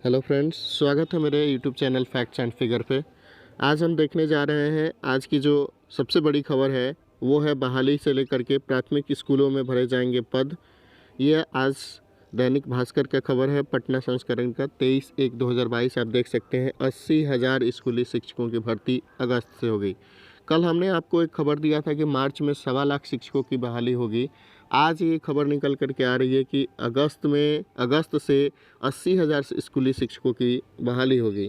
Hello friends, स्वागत है मेरे YouTube channel facts and figure पे। आज हम देखने जा रहे हैं आज की जो सबसे बड़ी खबर है वो है बहाली से लेकर के प्राथमिक स्कूलों में भरे जाएंगे पद। ये आज दैनिक भास्कर का खबर है, पटना संस्करण का 23/1/2022। आप देख सकते हैं 80,000 स्कूली शिक्षकों की भर्ती अगस्त से होगी। कल हमने आपको एक खबर दिया था कि मार्च में 1.25 लाख शिक्षकों की बहाली होगी। आज ये खबर निकल कर के आ रही है कि अगस्त से 80,000 स्कूली शिक्षकों की बहाली होगी।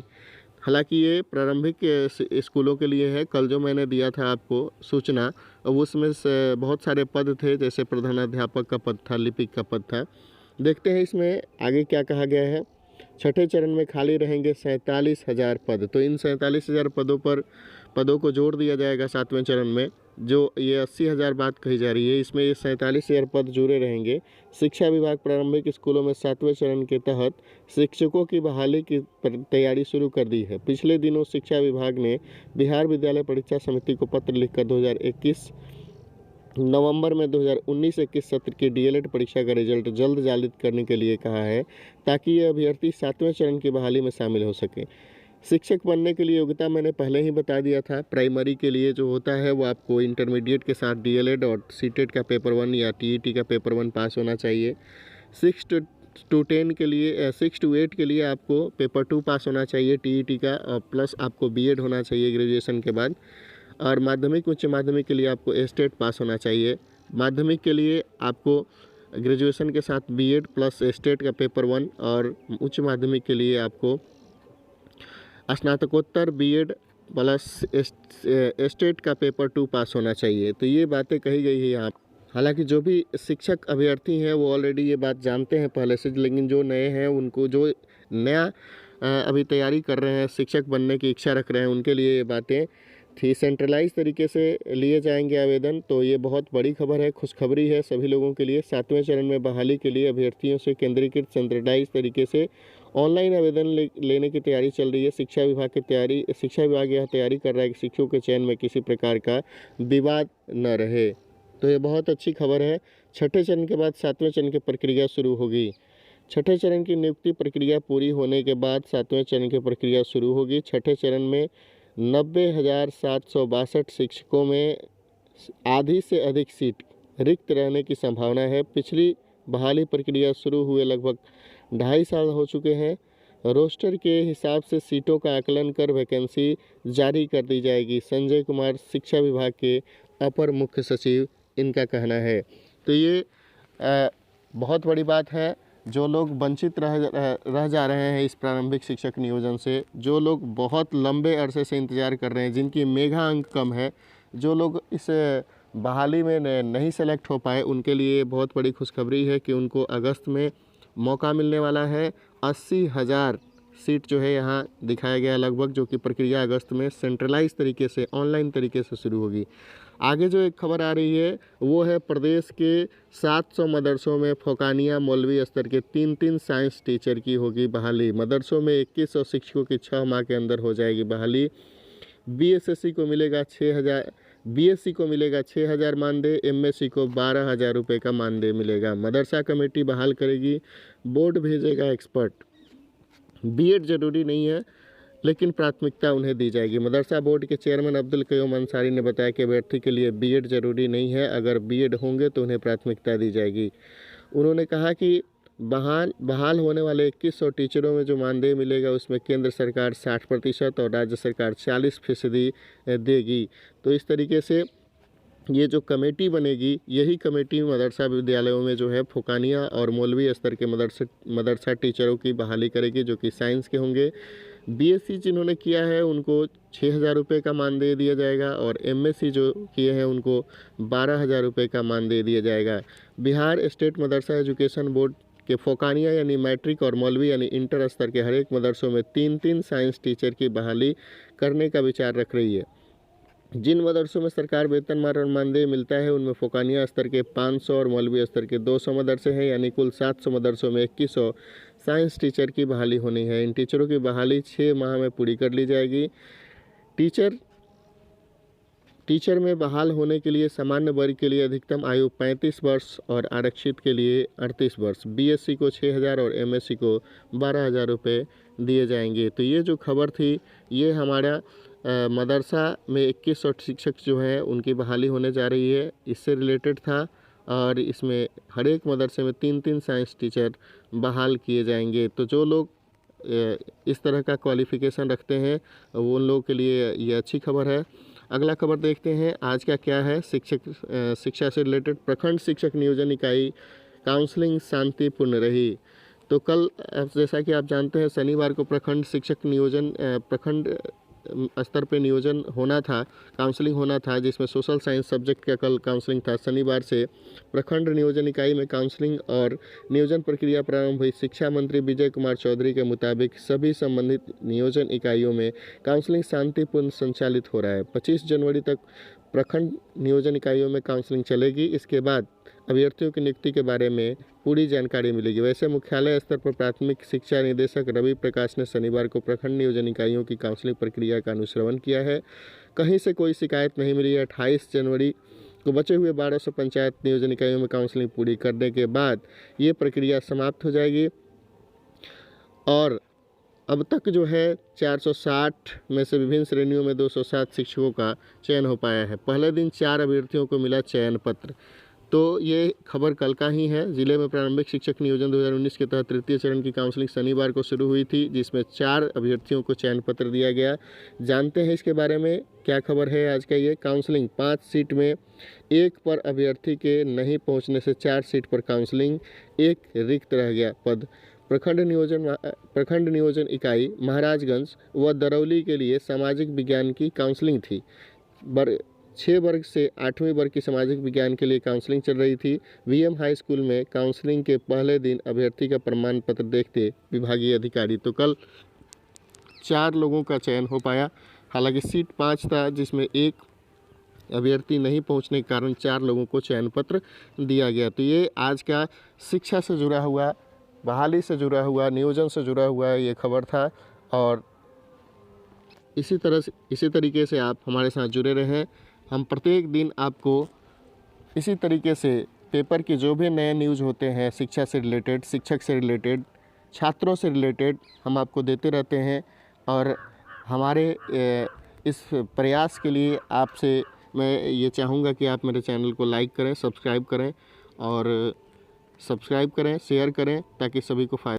हालांकि ये प्रारंभिक स्कूलों के लिए है। कल जो मैंने दिया था आपको सूचना, अब उसमें से बहुत सारे पद थे, जैसे प्रधानाध्यापक का पद था, लिपिक का पद था। देखते हैं इसमें आगे क्या कहा गया है। छठे चरण में खाली रहेंगे 47,000 पद। तो इन 47,000 पदों को जोड़ दिया जाएगा 7वें चरण में। जो ये 80,000 बात कही जा रही है, इसमें ये 47,000 पद जुड़े रहेंगे। शिक्षा विभाग प्रारंभिक स्कूलों में 7वें चरण के तहत शिक्षकों की बहाली की तैयारी शुरू कर दी है। पिछले दिनों शिक्षा विभाग ने बिहार विद्यालय परीक्षा समिति को पत्र लिखकर 2021 नवंबर में 2019-21 सत्र की डीएलएड परीक्षा का रिजल्ट जल्द जारी करने के लिए कहा है, ताकि ये अभ्यर्थी 7वें चरण की बहाली में शामिल हो सके। शिक्षक बनने के लिए योग्यता मैंने पहले ही बता दिया था। प्राइमरी के लिए जो होता है वो आपको इंटरमीडिएट के साथ डीएलएड और सीटेट का पेपर 1 या टीईटी का पेपर 1 पास होना चाहिए। 6 टू 8 के लिए आपको पेपर 2 पास होना चाहिए टीईटी का, और प्लस आपको बीएड होना चाहिए ग्रेजुएशन के बाद। और माध्यमिक उच्च माध्यमिक के लिए आपको एस्टेट पास होना चाहिए। माध्यमिक के लिए आपको ग्रेजुएशन के साथ बीएड प्लस एस्टेट का पेपर 1, और उच्च माध्यमिक के लिए आपको स्नातकोत्तर बीएड प्लस एस्टेट का पेपर 2 पास होना चाहिए। तो ये बातें कही गई है यहाँ। हालांकि जो भी शिक्षक अभ्यर्थी हैं वो ऑलरेडी ये बात जानते हैं पहले से, लेकिन जो नए हैं, उनको जो नया अभी तैयारी कर रहे हैं, शिक्षक बनने की इच्छा रख रहे हैं, उनके लिए ये बातें थी। सेंट्रलाइज तरीके से लिए जाएंगे आवेदन। तो ये बहुत बड़ी खबर है, खुशखबरी है सभी लोगों के लिए। 7वें चरण में बहाली के लिए अभ्यर्थियों से केंद्रीकृत सेंट्रलाइज तरीके से ऑनलाइन आवेदन लेने की तैयारी चल रही है। शिक्षा विभाग यह तैयारी कर रहा है कि शिक्षकों के चयन में किसी प्रकार का विवाद न रहे। तो ये बहुत अच्छी खबर है। छठे चरण के बाद 7वें चरण की प्रक्रिया शुरू होगी। छठे चरण की नियुक्ति प्रक्रिया पूरी होने के बाद 7वें चरण की प्रक्रिया शुरू होगी। छठे चरण में 90,762 शिक्षकों में आधी से अधिक सीट रिक्त रहने की संभावना है। पिछली बहाली प्रक्रिया शुरू हुए लगभग 2.5 साल हो चुके हैं। रोस्टर के हिसाब से सीटों का आकलन कर वैकेंसी जारी कर दी जाएगी। संजय कुमार, शिक्षा विभाग के अपर मुख्य सचिव, इनका कहना है। तो ये बहुत बड़ी बात है। जो लोग वंचित रह जा रहे हैं इस प्रारंभिक शिक्षक नियोजन से, जो लोग बहुत लंबे अरसे से इंतज़ार कर रहे हैं, जिनकी मेधा अंक कम है, जो लोग इस बहाली में नहीं सेलेक्ट हो पाए, उनके लिए बहुत बड़ी खुशखबरी है कि उनको अगस्त में मौका मिलने वाला है। 80,000 सीट जो है यहाँ दिखाया गया लगभग, जो कि प्रक्रिया अगस्त में सेंट्रलाइज तरीके से ऑनलाइन तरीके से शुरू होगी। आगे जो एक खबर आ रही है वो है प्रदेश के 700 मदरसों में फोकानिया मौलवी स्तर के 3-3 साइंस टीचर की होगी बहाली। मदरसों में 2100 शिक्षकों की 6 माह के अंदर हो जाएगी बहाली। बीएससी को मिलेगा 6,000 मानदेय, एमएससी को 12,000 रुपये का मानदेय मिलेगा। मदरसा कमेटी बहाल करेगी, बोर्ड भेजेगा एक्सपर्ट। बीएड जरूरी नहीं है, लेकिन प्राथमिकता उन्हें दी जाएगी। मदरसा बोर्ड के चेयरमैन अब्दुल कयूम अंसारी ने बताया कि अभ्यर्थी के लिए बीएड जरूरी नहीं है, अगर बीएड होंगे तो उन्हें प्राथमिकता दी जाएगी। उन्होंने कहा कि बहाल होने वाले 2100 टीचरों में जो मानदेय मिलेगा उसमें केंद्र सरकार 60% और राज्य सरकार 40% देगी। तो इस तरीके से ये जो कमेटी बनेगी, यही कमेटी मदरसा विद्यालयों में जो है फोकानिया और मौलवी स्तर के मदरसा टीचरों की बहाली करेगी, जो कि साइंस के होंगे। बीएससी जिन्होंने किया है उनको 6,000 रुपये का मानदेय दिया जाएगा, और एमएससी जो किए हैं उनको 12,000 रुपये का मानदेय दिया जाएगा। बिहार स्टेट मदरसा एजुकेशन बोर्ड के फोकानिया यानी मैट्रिक और मौलवी यानी इंटर स्तर के हर एक मदरसों में 3-3 साइंस टीचर की बहाली करने का विचार रख रही है। जिन मदरसों में सरकार वेतनमान और मानदेय मिलता है उनमें फोकानिया स्तर के 500 और मौलवी स्तर के 200 मदरसे हैं, यानी कुल 700 मदरसों में 2100 साइंस टीचर की बहाली होनी है। इन टीचरों की बहाली 6 माह में पूरी कर ली जाएगी। टीचर में बहाल होने के लिए सामान्य वर्ग के लिए अधिकतम आयु 35 वर्ष और आरक्षित के लिए 38 वर्ष। बीएससी को 6,000 और एमएससी को 12,000 रुपये दिए जाएंगे। तो ये जो खबर थी ये हमारा मदरसा में 2100 शिक्षक जो है उनकी बहाली होने जा रही है, इससे रिलेटेड था। और इसमें हर एक मदरसे में 3-3 साइंस टीचर बहाल किए जाएंगे। तो जो लोग इस तरह का क्वालिफ़िकेशन रखते हैं वो उन लोगों के लिए ये अच्छी खबर है। अगला खबर देखते हैं आज का क्या है। शिक्षा से रिलेटेड प्रखंड शिक्षक नियोजन इकाई काउंसलिंग शांतिपूर्ण रही। तो कल जैसा कि आप जानते हैं शनिवार को प्रखंड शिक्षक नियोजन प्रखंड स्तर पे नियोजन होना था, काउंसलिंग होना था, जिसमें सोशल साइंस सब्जेक्ट का कल काउंसलिंग था। शनिवार से प्रखंड नियोजन इकाई में काउंसलिंग और नियोजन प्रक्रिया प्रारंभ हुई। शिक्षा मंत्री विजय कुमार चौधरी के मुताबिक सभी संबंधित नियोजन इकाइयों में काउंसलिंग शांतिपूर्ण संचालित हो रहा है। 25 जनवरी तक प्रखंड नियोजन इकाइयों में काउंसलिंग चलेगी। इसके बाद अभ्यर्थियों की नियुक्ति के बारे में पूरी जानकारी मिलेगी। वैसे मुख्यालय स्तर पर प्राथमिक शिक्षा निदेशक रवि प्रकाश ने शनिवार को प्रखंड नियोजन इकाइयों की काउंसलिंग प्रक्रिया का अनुश्रवण किया है। कहीं से कोई शिकायत नहीं मिली है। 28 जनवरी को बचे हुए 1200 पंचायत नियोजन इकाइयों में काउंसलिंग पूरी करने के बाद ये प्रक्रिया समाप्त हो जाएगी। और अब तक जो है 460 में से विभिन्न श्रेणियों में 207 शिक्षकों का चयन हो पाया है। पहले दिन 4 अभ्यर्थियों को मिला चयन पत्र। तो ये खबर कल का ही है। जिले में प्रारंभिक शिक्षक नियोजन 2019 के तहत तृतीय चरण की काउंसलिंग शनिवार को शुरू हुई थी, जिसमें 4 अभ्यर्थियों को चयन पत्र दिया गया। जानते हैं इसके बारे में क्या खबर है आज का। ये काउंसलिंग 5 सीट में 1 पर अभ्यर्थी के नहीं पहुंचने से 4 सीट पर काउंसलिंग, 1 रिक्त रह गया पद। प्रखंड नियोजन इकाई महाराजगंज व दरौली के लिए सामाजिक विज्ञान की काउंसलिंग थी। 6 वर्ग से 8वीं वर्ग की सामाजिक विज्ञान के लिए काउंसलिंग चल रही थी। वीएम हाई स्कूल में काउंसलिंग के पहले दिन अभ्यर्थी का प्रमाण पत्र देखते विभागीय अधिकारी। तो कल 4 लोगों का चयन हो पाया। हालांकि सीट 5 था, जिसमें 1 अभ्यर्थी नहीं पहुंचने के कारण 4 लोगों को चयन पत्र दिया गया। तो ये आज का शिक्षा से जुड़ा हुआ, बहाली से जुड़ा हुआ, नियोजन से जुड़ा हुआ ये खबर था। और इसी तरीके से आप हमारे साथ जुड़े रहें। हम प्रत्येक दिन आपको इसी तरीके से पेपर के जो भी नए न्यूज़ होते हैं शिक्षा से रिलेटेड, शिक्षक से रिलेटेड, छात्रों से रिलेटेड, हम आपको देते रहते हैं। और हमारे इस प्रयास के लिए आपसे मैं ये चाहूँगा कि आप मेरे चैनल को लाइक करें, सब्सक्राइब करें, शेयर करें, ताकि सभी को फ़ायदा